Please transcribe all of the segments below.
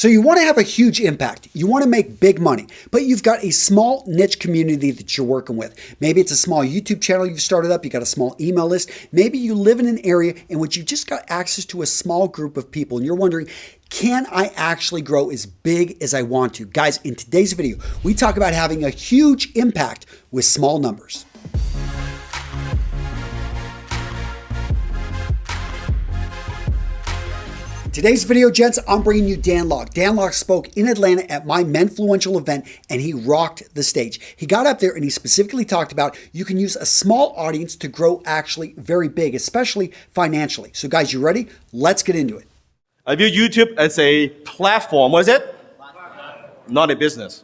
So you want to have a huge impact. You want to make big money, but you've got a small niche community that you're working with. Maybe it's a small YouTube channel you've started up. You got a small email list. Maybe you live in an area in which you just got access to a small group of people and you're wondering, can I actually grow as big as I want to? Guys, in today's video, we talk about having a huge impact with small numbers. Today's video, gents, I'm bringing you Dan Lok. Dan Lok spoke in Atlanta at my Menfluential event, and he rocked the stage. He got up there and he specifically talked about you can use a small audience to grow actually very big, especially financially. So guys, you ready? Let's get into it. I view YouTube as a platform. What is it? Not a business.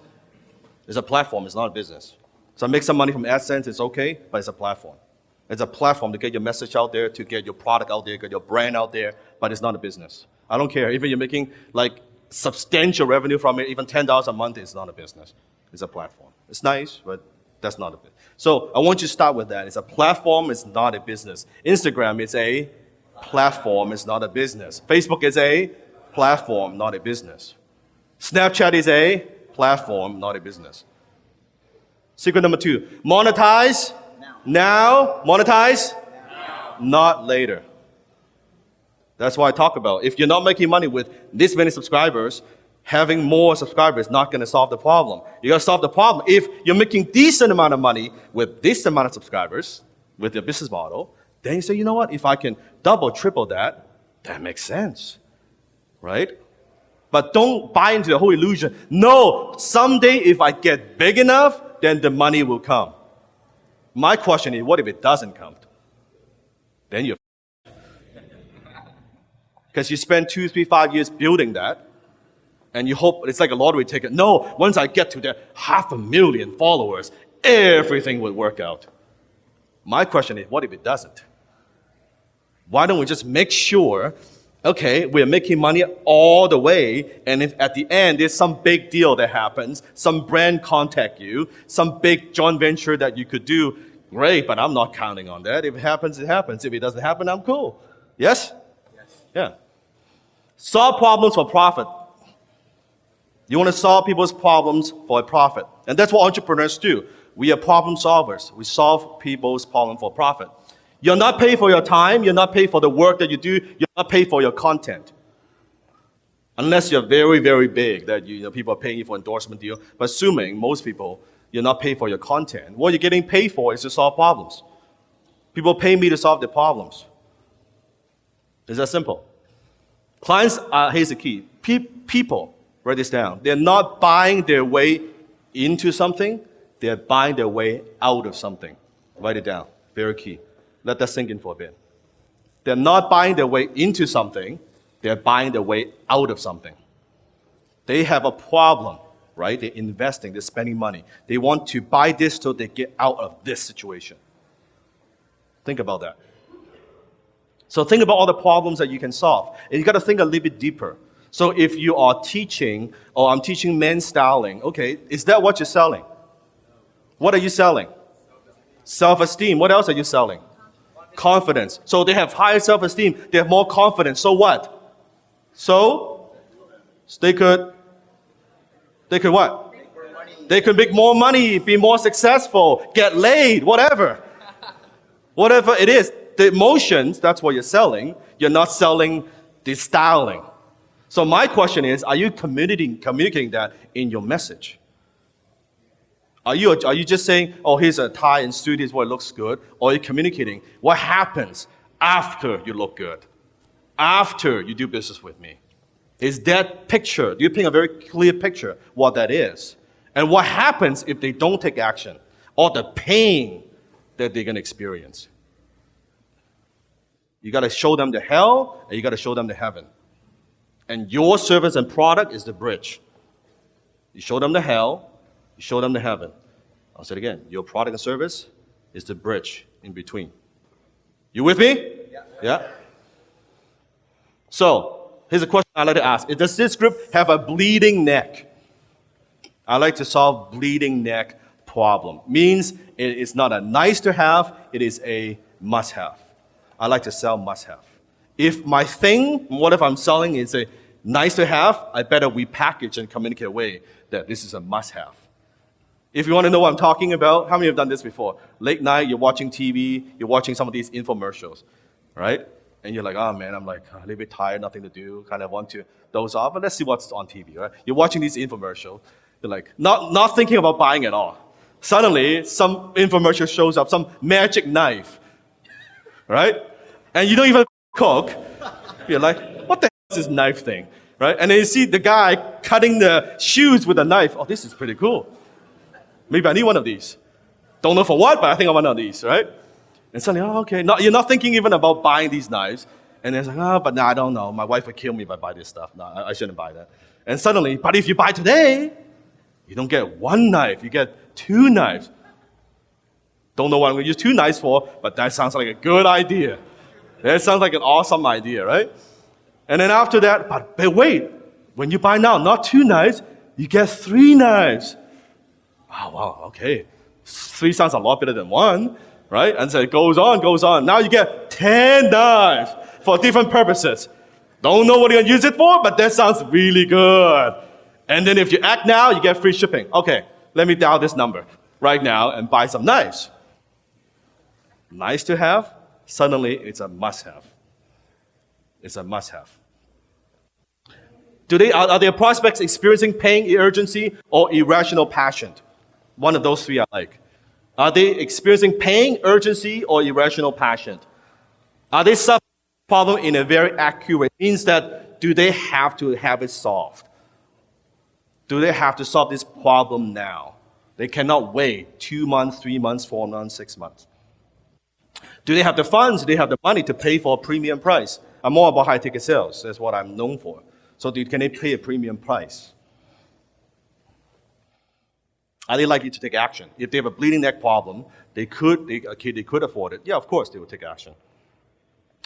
It's a platform. It's not a business. So I make some money from AdSense. It's okay, but it's a platform. It's a platform to get your message out there, to get your product out there, get your brand out there, but it's not a business. I don't care. Even you're making like substantial revenue from it, even $10 a month, it's not a business. It's a platform. It's nice, but that's not a business. So I want you to start with that. It's a platform. It's not a business. Instagram is a platform. It's not a business. Facebook is a platform, not a business. Snapchat is a platform, not a business. Secret number 2, monetize now. Monetize now. Not later. That's why I talk about, if you're not making money with this many subscribers, having more subscribers is not going to solve the problem. You got to solve the problem. If you're making decent amount of money with this amount of subscribers, with your business model, then you say, you know what, if I can double, triple that, that makes sense, right? But don't buy into the whole illusion. No, someday if I get big enough, then the money will come. My question is, what if it doesn't come? Then you're because you spend 2, 3, 5 years building that, and you hope it's like a lottery ticket. No, once I get to the 500,000 followers, everything will work out. My question is, what if it doesn't? Why don't we just make sure, okay, we're making money all the way, and if at the end there's some big deal that happens, some brand contact you, some big joint venture that you could do, great, but I'm not counting on that. If it happens, it happens. If it doesn't happen, I'm cool. Yes? Yes. Yeah. Solve problems for profit. You want to solve people's problems for a profit. And that's what entrepreneurs do. We are problem solvers. We solve people's problem for profit. You're not paid for your time. You're not paid for the work that you do. You're not paid for your content. Unless you're very, very big, that people are paying you for endorsement deal. But assuming most people, you're not paid for your content. What you're getting paid for is to solve problems. People pay me to solve their problems. It's that simple. Clients are, here's the key. People, write this down. They're not buying their way into something. They're buying their way out of something. Write it down. Very key. Let that sink in for a bit. They're not buying their way into something. They're buying their way out of something. They have a problem, right? They're investing. They're spending money. They want to buy this so they get out of this situation. Think about that. So think about all the problems that you can solve. And you got to think a little bit deeper. So if you are teaching, or I'm teaching men's styling, okay, is that what you're selling? What are you selling? Self-esteem. What else are you selling? Confidence. So they have higher self-esteem. They have more confidence. So what? So they could what? They could make more money, be more successful, get laid, whatever. Whatever it is. The emotions, that's what you're selling. You're not selling the styling. So my question is, are you communicating that in your message? Are you just saying, oh, here's a tie and suit, here's what looks good? Or are you communicating what happens after you look good? After you do business with me? Is that picture, do you paint a very clear picture what that is? And what happens if they don't take action? Or the pain that they're going to experience? You got to show them the hell, and you got to show them the heaven. And your service and product is the bridge. You show them the hell, you show them the heaven. I'll say it again. Your product and service is the bridge in between. You with me? Yeah. So, here's a question I like to ask. Does this group have a bleeding neck? I like to solve bleeding neck problem. Means it is not a nice to have, it is a must have. I like to sell must have. If my thing, what if I'm selling is a nice to have, I better repackage and communicate a way that this is a must-have. If you want to know what I'm talking about, how many have done this before? Late night, you're watching TV, you're watching some of these infomercials, right? And you're like, oh man, I'm like a little bit tired, nothing to do, kind of want to doze off, but let's see what's on TV, right? You're watching these infomercials, you're like, not thinking about buying at all. Suddenly, some infomercial shows up, some magic knife, right? And you don't even cook. You're like, what the hell is this knife thing, right? And then you see the guy cutting the shoes with a knife. Oh, this is pretty cool. Maybe I need one of these. Don't know for what, but I think I want one of these, right? And suddenly, oh, okay. You're not thinking even about buying these knives. And then it's like, oh, but no, I don't know. My wife would kill me if I buy this stuff. No, I shouldn't buy that. And suddenly, but if you buy today, you don't get one knife. You get 2 knives. Don't know what I'm going to use 2 knives for, but that sounds like a good idea. That sounds like an awesome idea, right? And then after that, but wait. When you buy now, not 2 knives, you get 3 knives. Oh, wow, okay. 3 sounds a lot better than 1, right? And so it goes on. Now you get 10 knives for different purposes. Don't know what you're going to use it for, but that sounds really good. And then if you act now, you get free shipping. Okay, let me dial this number right now and buy some knives. Nice to have, suddenly it's a must-have. It's a must-have. Are their prospects experiencing pain, urgency, or irrational passion? One of those 3 I like. Are they experiencing pain, urgency, or irrational passion? Are they suffering a problem in a very accurate, means that do they have to have it solved? Do they have to solve this problem now? They cannot wait 2 months, 3 months, 4 months, 6 months. Do they have the funds? Do they have the money to pay for a premium price? I'm more about high-ticket sales. That's what I'm known for. So can they pay a premium price? Are they likely to take action? If they have a bleeding neck problem, they could afford it. Yeah, of course they would take action.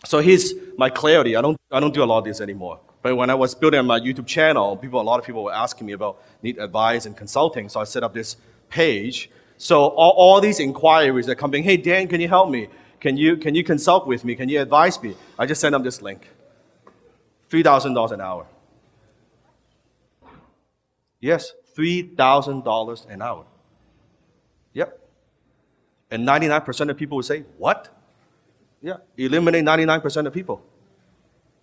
So here's my clarity. I don't do a lot of this anymore. But when I was building my YouTube channel, a lot of people were asking me about need advice and consulting. So I set up this page. So all these inquiries are coming. Hey Dan, can you help me? Can you consult with me? Can you advise me? I just send them this link. $3,000 an hour. Yes, $3,000 an hour. Yep. And 99% of people would say, what? Yeah, eliminate 99% of people.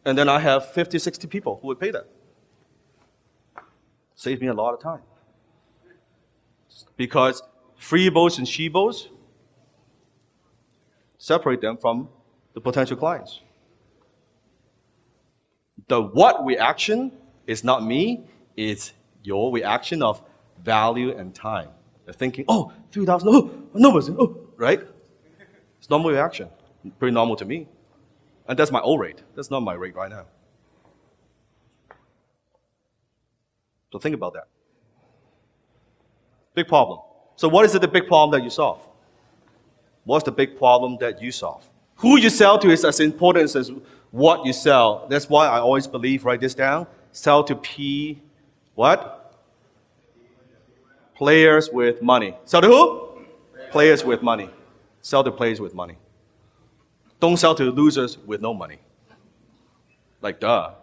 And then I have 50, 60 people who would pay that. Saves me a lot of time. Because freebos and shebos, separate them from the potential clients. The what reaction is not me, it's your reaction of value and time. They're thinking, oh, 3,000, oh, numbers, oh, right? It's normal reaction, pretty normal to me. And that's my old rate. That's not my rate right now. So think about that. Big problem. So what is the big problem that you solve? What's the big problem that you solve? Who you sell to is as important as what you sell. That's why I always believe, write this down, sell to what? Players with money. Sell to who? Players with money. Sell to players with money. Don't sell to losers with no money. Like, duh.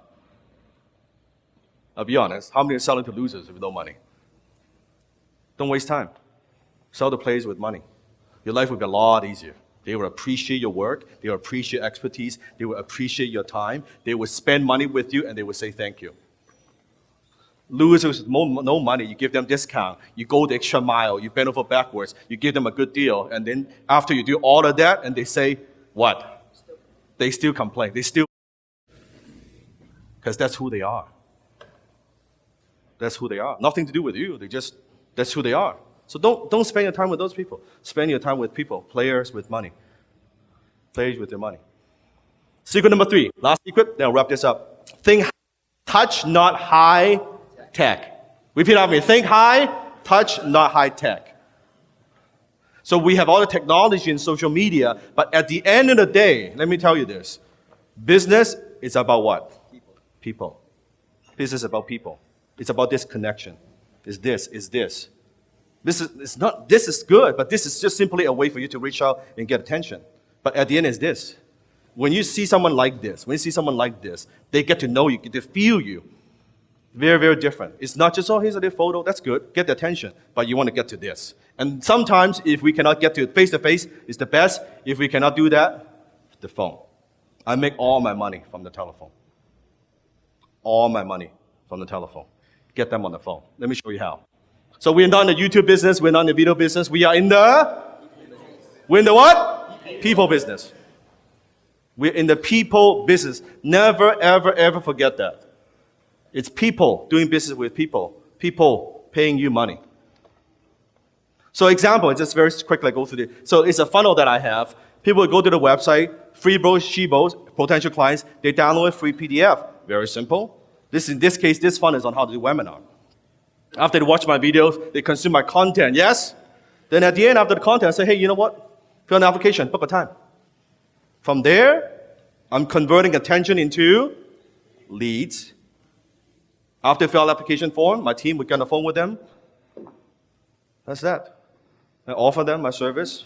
I'll be honest, how many are selling to losers with no money? Don't waste time. Sell to players with money. Your life will be a lot easier. They will appreciate your work. They will appreciate expertise. They will appreciate your time. They will spend money with you, and they will say thank you. Losers with no money, you give them discount. You go the extra mile. You bend over backwards. You give them a good deal. And then after you do all of that, and they say, what? They still complain. Because that's who they are. That's who they are. Nothing to do with you. That's who they are. So don't spend your time with those people. Spend your time with people, players with money. Players with their money. Secret number 3, last secret, then I'll wrap this up. Think touch, not high tech. Repeat after me. Think high, touch, not high tech. So we have all the technology and social media, but at the end of the day, let me tell you this. Business is about what? People. Business is about people. It's about this connection. It's this. This is good, but this is just simply a way for you to reach out and get attention. But at the end is this. When you see someone like this, they get to know you, get to feel you, Very, very different. It's not just, oh, here's a little photo, that's good, get the attention, but you want to get to this. And sometimes, if we cannot get to it face-to-face, it's the best. If we cannot do that, the phone. I make all my money from the telephone. All my money from the telephone. Get them on the phone. Let me show you how. So we're not in the YouTube business, we're not in the video business, we're in the what? People business. We're in the people business. Never, ever, ever forget that. It's people doing business with people. People paying you money. So example, just very quickly go through this. So it's a funnel that I have. People will go to the website, free bros, she-bros, potential clients, they download a free PDF. Very simple. In this case, this funnel is on how to do webinar. After they watch my videos, they consume my content, yes? Then at the end, after the content, I say, hey, you know what? Fill an application, book a time. From there, I'm converting attention into leads. After fill out application form, my team will get on the phone with them. That's that. I offer them my service.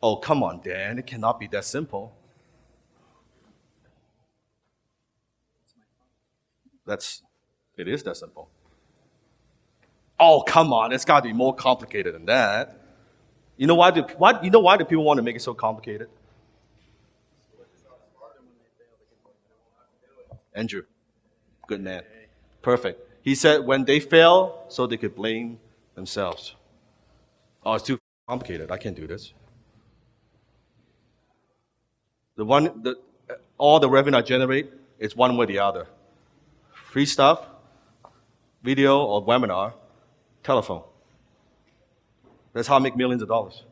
Oh, come on, Dan, it cannot be that simple. It is that simple. Oh, come on, it's got to be more complicated than that. You know why do people want to make it so complicated? Andrew, good man. Perfect. He said when they fail, so they could blame themselves. Oh, it's too complicated. I can't do this. All the revenue I generate is one way or the other. Free stuff, video or webinar, telephone. That's how I make millions of dollars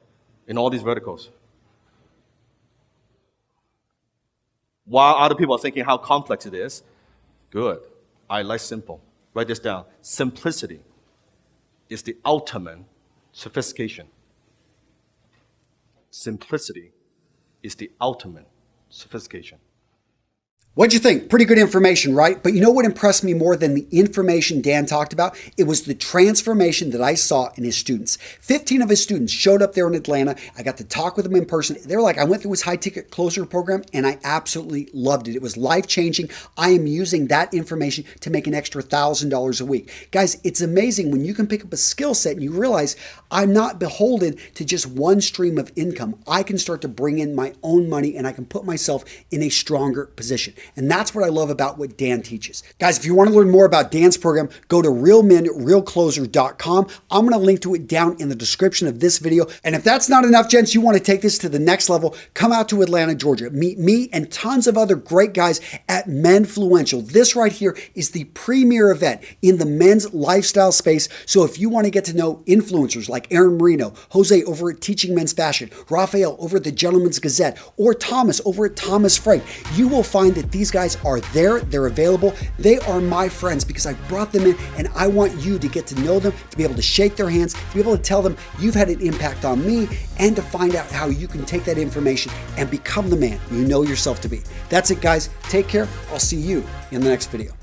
in all these verticals. While other people are thinking how complex it is, good. I like simple. Write this down. Simplicity is the ultimate sophistication. Simplicity is the ultimate sophistication. What'd you think? Pretty good information, right? But you know what impressed me more than the information Dan talked about? It was the transformation that I saw in his students. 15 of his students showed up there in Atlanta. I got to talk with them in person. They were like, I went through his high-ticket closer program, and I absolutely loved it. It was life-changing. I am using that information to make an extra $1,000 a week. Guys, it's amazing when you can pick up a skill set and you realize I'm not beholden to just one stream of income. I can start to bring in my own money, and I can put myself in a stronger position. And that's what I love about what Dan teaches. Guys, if you want to learn more about Dan's program, go to realmenrealcloser.com. I'm going to link to it down in the description of this video. And if that's not enough, gents, you want to take this to the next level, come out to Atlanta, Georgia. Meet me and tons of other great guys at Menfluential. This right here is the premier event in the men's lifestyle space. So if you want to get to know influencers like Aaron Marino, Jose over at Teaching Men's Fashion, Raphael over at the Gentleman's Gazette, or Thomas over at Thomas Frank, you will find that these guys are there, they're available, they are my friends because I brought them in and I want you to get to know them, to be able to shake their hands, to be able to tell them you've had an impact on me, and to find out how you can take that information and become the man you know yourself to be. That's it, guys. Take care. I'll see you in the next video.